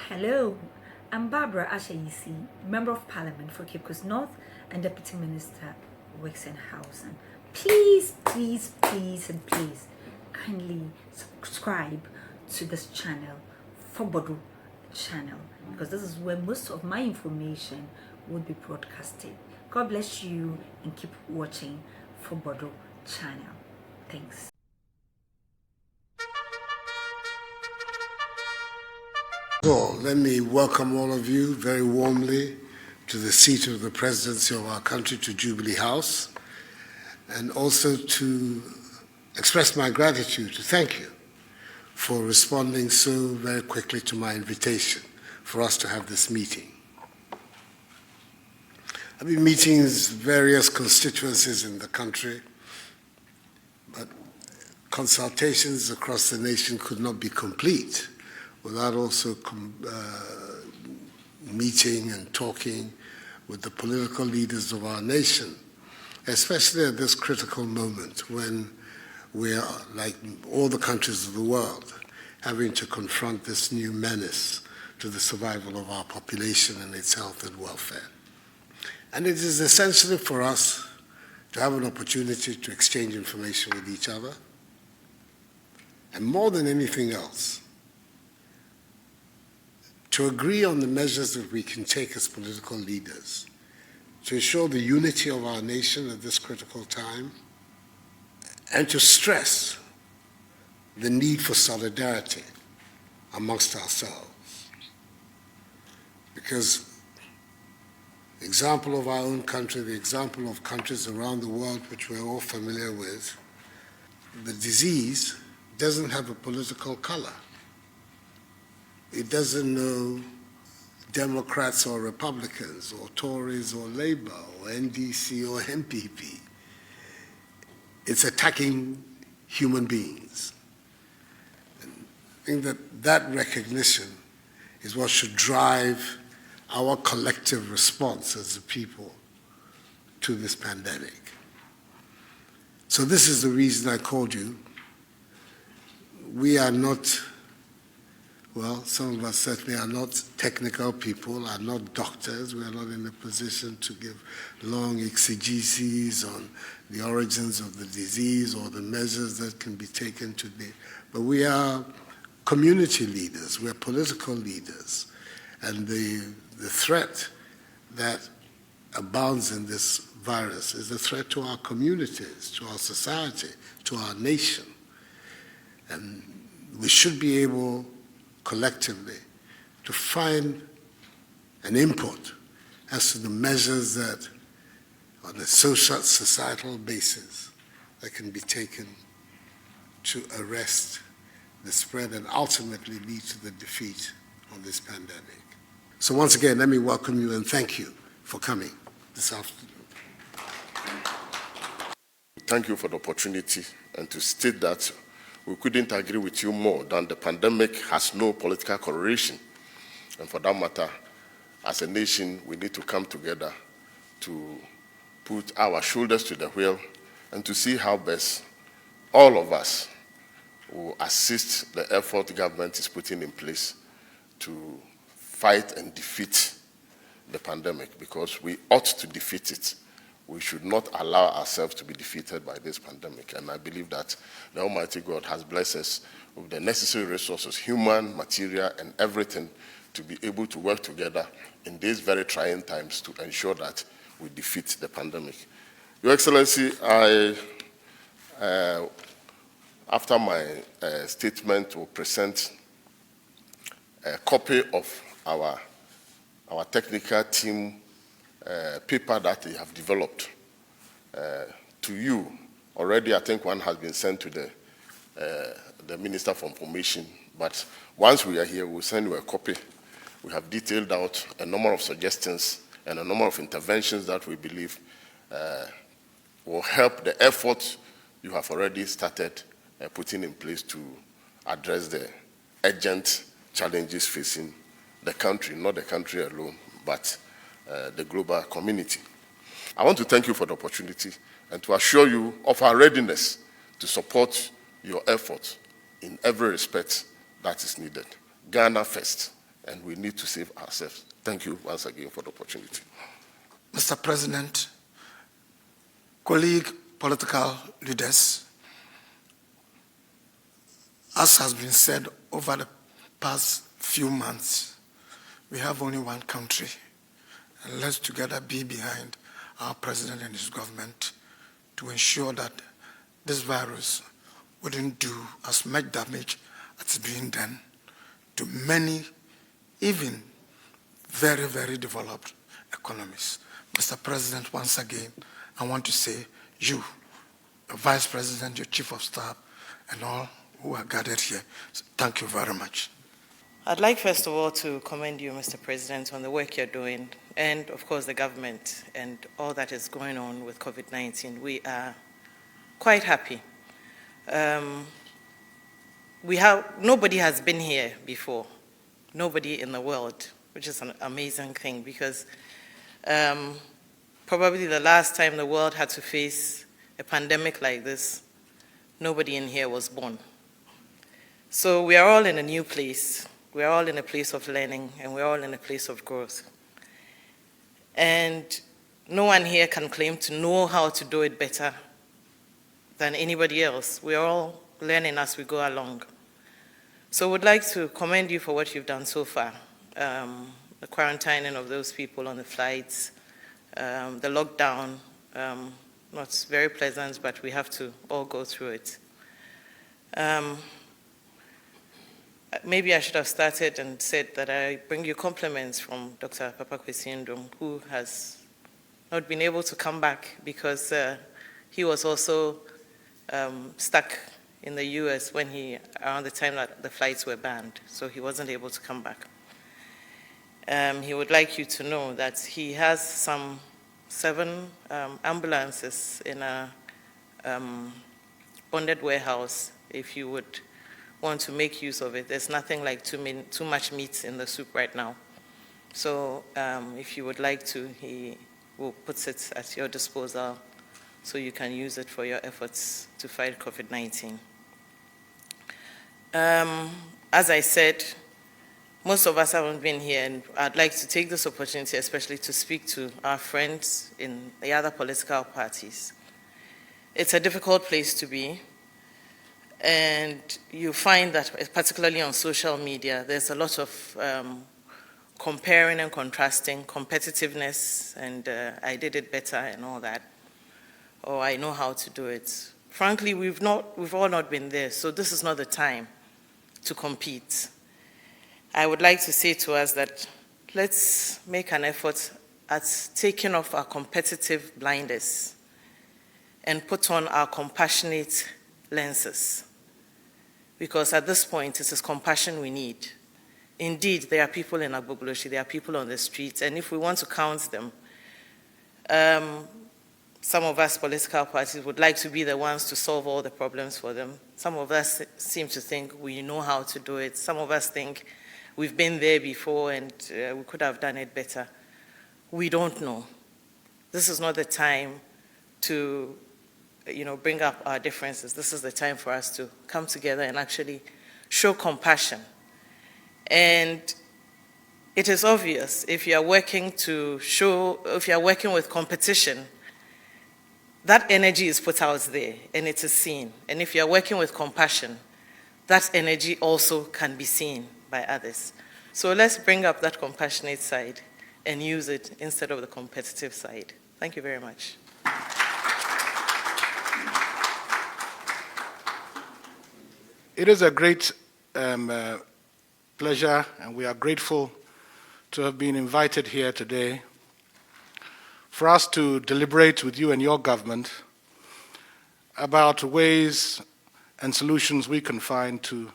Hello, I'm Barbara Ashayisi, Member of Parliament for Cape Coast North and Deputy Minister, Works and Housing. Please, and please kindly subscribe to this channel, Fobodo channel, because this is where most of my information will be broadcasted. God bless you and keep watching Fobodo channel. Thanks. So, let me welcome all of you very warmly to the seat of the presidency of our country, to Jubilee House, and also to express my gratitude, to thank you for responding so very quickly to my invitation for us to have this meeting. I've been meeting various constituencies in the country, but consultations across the nation could not be complete without also meeting and talking with the political leaders of our nation, especially at this critical moment when we are, like all the countries of the world, having to confront this new menace to the survival of our population and its health and welfare. And it is essentially for us to have an opportunity to exchange information with each other, and more than anything else, to agree on the measures that we can take as political leaders to ensure the unity of our nation at this critical time, and to stress the need for solidarity amongst ourselves. Because the example of our own country, the example of countries around the world which we're all familiar with, the disease doesn't have a political color. It doesn't know Democrats or Republicans or Tories or Labour or NDC or MPP. It's attacking human beings. And I think that recognition is what should drive our collective response as a people to this pandemic. So this is the reason I called you. We are not, well, some of us certainly are not technical people, are not doctors. We are not in a position to give long exegeses on the origins of the disease or the measures that can be taken today. But we are community leaders, we are political leaders. And the threat that abounds in this virus is a threat to our communities, to our society, to our nation. And we should be able collectively to find an input as to the measures that, on a social, societal basis, that can be taken to arrest the spread and ultimately lead to the defeat of this pandemic. So once again, let me welcome you and thank you for coming this afternoon. Thank you for the opportunity, and to state that we couldn't agree with you more than the pandemic has no political correlation. And for that matter, as a nation, we need to come together to put our shoulders to the wheel and to see how best all of us will assist the effort the government is putting in place to fight and defeat the pandemic, because we ought to defeat it. We should not allow ourselves to be defeated by this pandemic. And I believe that the Almighty God has blessed us with the necessary resources, human, material, and everything, to be able to work together in these very trying times to ensure that we defeat the pandemic. Your Excellency, after my statement, will present a copy of our technical team paper that they have developed to you. Already, I think one has been sent to the Minister for Information, but once we are here, we'll send you a copy. We have detailed out a number of suggestions and a number of interventions that we believe will help the effort you have already started putting in place to address the urgent challenges facing the country, not the country alone, but the global community. I want to thank you for the opportunity and to assure you of our readiness to support your efforts in every respect that is needed. Ghana first. and we need to save ourselves. Thank you once again for the opportunity. Mr. President, colleague political leaders, as has been said over the past few months, we have only one country, and let's together be behind our president and his government to ensure that this virus wouldn't do as much damage as it's being done to many, even very, very developed economies. Mr. President, once again, I want to say you, your Vice President, your Chief of Staff, and all who are gathered here, thank you very much. I'd like, first of all, to commend you, Mr. President, on the work you're doing, and, of course, the government and all that is going on with COVID-19. We are quite happy. Nobody has been here before, nobody in the world, which is an amazing thing, because probably the last time the world had to face a pandemic like this, nobody in here was born. So we are all in a new place. We are all in a place of learning, and we're all in a place of growth. And no one here can claim to know how to do it better than anybody else. We're all learning as we go along. So I would like to commend you for what you've done so far. The quarantining of those people on the flights, the lockdown, not very pleasant, but we have to all go through it. Maybe I should have started and said that I bring you compliments from Dr. Papa Kwesi Ndom, who has not been able to come back because he was also stuck in the US around the time that the flights were banned, so he wasn't able to come back. He would like you to know that he has some 7 ambulances in a bonded warehouse. If you would want to make use of it, there's nothing like too much meat in the soup right now. So if you would like to, he will put it at your disposal so you can use it for your efforts to fight COVID-19. As I said, most of us haven't been here, and I'd like to take this opportunity especially to speak to our friends in the other political parties. It's a difficult place to be, and you find that, particularly on social media, there's a lot of comparing and contrasting, competitiveness, and I did it better and all that, or I know how to do it. Frankly, we've all not been there, so this is not the time to compete. I would like to say to us that let's make an effort at taking off our competitive blinders and put on our compassionate lenses. Because at this point, it is compassion we need. Indeed, there are people in Agbogloshi, there are people on the streets, and if we want to count them, some of us political parties would like to be the ones to solve all the problems for them. Some of us seem to think we know how to do it. Some of us think we've been there before and we could have done it better. We don't know. This is not the time to bring up our differences. This is the time for us to come together and actually show compassion. And it is obvious if you are working with competition, that energy is put out there and it is seen. And if you are working with compassion, that energy also can be seen by others. So let's bring up that compassionate side and use it instead of the competitive side. Thank you very much. It is a great pleasure, and we are grateful to have been invited here today for us to deliberate with you and your government about ways and solutions we can find to,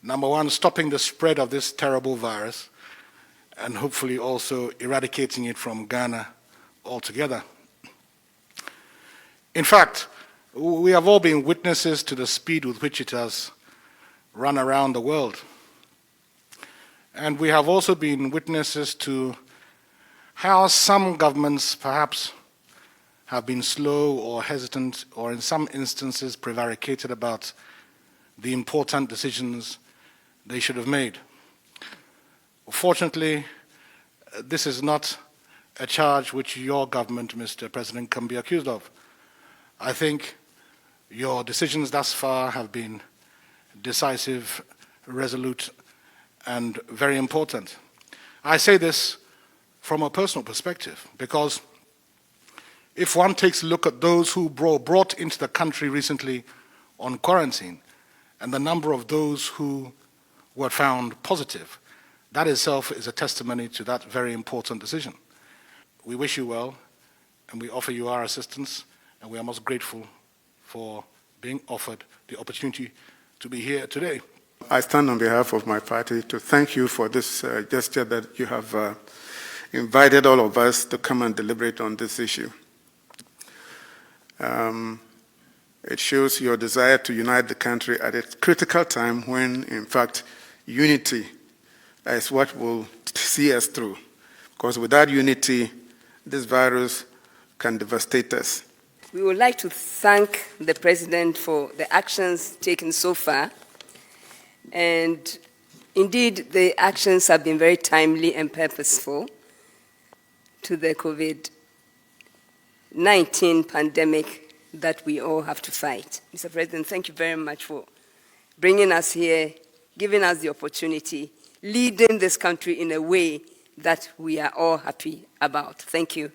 number one, stopping the spread of this terrible virus, and hopefully also eradicating it from Ghana altogether. In fact, we have all been witnesses to the speed with which it has run around the world. And we have also been witnesses to how some governments perhaps have been slow or hesitant, or in some instances prevaricated about the important decisions they should have made. Fortunately, this is not a charge which your government, Mr. President, can be accused of. I think your decisions thus far have been decisive, resolute, and very important. I say this from a personal perspective because if one takes a look at those who were brought into the country recently on quarantine and the number of those who were found positive, that itself is a testimony to that very important decision. We wish you well, and we offer you our assistance, and we are most grateful for being offered the opportunity to be here today. I stand on behalf of my party to thank you for this gesture that you have invited all of us to come and deliberate on this issue. It shows your desire to unite the country at a critical time when, in fact, unity is what will see us through. Because without unity, this virus can devastate us. We would like to thank the President for the actions taken so far. And indeed, the actions have been very timely and purposeful to the COVID-19 pandemic that we all have to fight. Mr. President, thank you very much for bringing us here, giving us the opportunity, leading this country in a way that we are all happy about. Thank you.